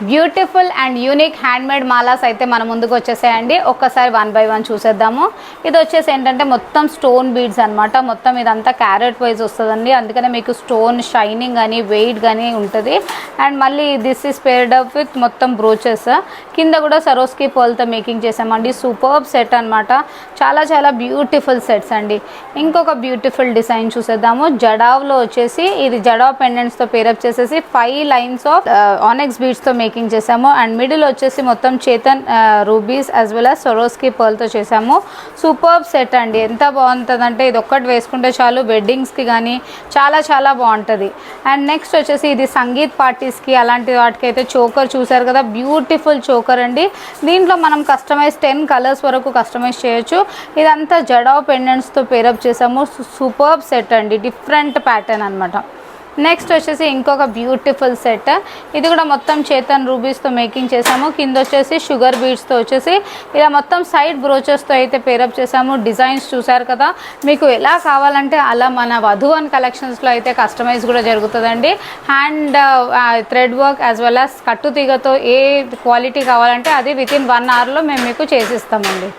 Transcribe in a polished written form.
Beautiful and unique handmade మాలాస్ అయితే మన ముందుకు వచ్చేసాయండి. ఒక్కసారి 1 బై 1 చూసేద్దాము. ఇది వచ్చేసి ఏంటంటే మొత్తం స్టోన్ బీడ్స్ అనమాట. మొత్తం ఇదంతా క్యారెట్ వైజ్ వస్తుందండి. అందుకనే మీకు స్టోన్ షైనింగ్ కానీ వెయిట్ కానీ ఉంటుంది. అండ్ మళ్ళీ this is paired up with మొత్తం బ్రోచెస్. కింద కూడా సరోస్కి పర్ల్తో మేకింగ్ చేసామండి. సూపర్బ్ సెట్ అనమాట. చాలా చాలా బ్యూటిఫుల్ సెట్స్ అండి. ఇంకొక బ్యూటిఫుల్ డిజైన్ చూసేద్దాము. జడావ్లో వచ్చేసి ఇది జడావ్ పెండెంట్స్తో పేరప్ చేసేసి 5 లైన్స్ ఆఫ్ ఆనెక్స్ బీడ్స్తో మేకింగ్ చేసాము. అండ్ మిడిల్ వచ్చేసి మొత్తం చేతన్ rubies as well as Swarovski పర్ల్తో చేసాము. సూపర్బ్ సెట్ అండి. ఎంత బాగుంటుందంటే ఇది ఒక్కటి వేసుకుంటే చాలు వెడ్డింగ్స్కి కానీ చాలా చాలా బాగుంటుంది. అండ్ నెక్స్ట్ వచ్చేసి ఇది సంగీత్ పార్టీస్కి అలాంటి వాటికి అయితే చోకర్ చూసారు కదా, బ్యూటిఫుల్ చోకర్ అండి. దీంట్లో మనం కస్టమైజ్ 10 కలర్స్ వరకు కస్టమైజ్ చేయొచ్చు. ఇదంతా జడావ్ పెండెంట్స్తో పేరప్ చేసాము. సూపర్బ్ సెట్ అండి. డిఫరెంట్ ప్యాటర్న్ అనమాట. నెక్స్ట్ వచ్చేసి ఇంకొక బ్యూటిఫుల్ సెట్. ఇది కూడా మొత్తం చేతన్ రూబీస్తో మేకింగ్ చేసాము. కింద వచ్చేసి షుగర్ బీడ్స్తో వచ్చేసి ఇలా మొత్తం సైడ్ బ్రోచెస్తో అయితే పేరప్ చేసాము. డిజైన్స్ చూసారు కదా, మీకు ఎలా కావాలంటే అలా మన వధువన్ కలెక్షన్స్లో అయితే కస్టమైజ్ కూడా జరుగుతుందండి. Hand thread work as well as కట్టు తీగతో ఏ క్వాలిటీ కావాలంటే అది వితిన్ 1 అవర్లో మేము మీకు చేసిస్తామండి.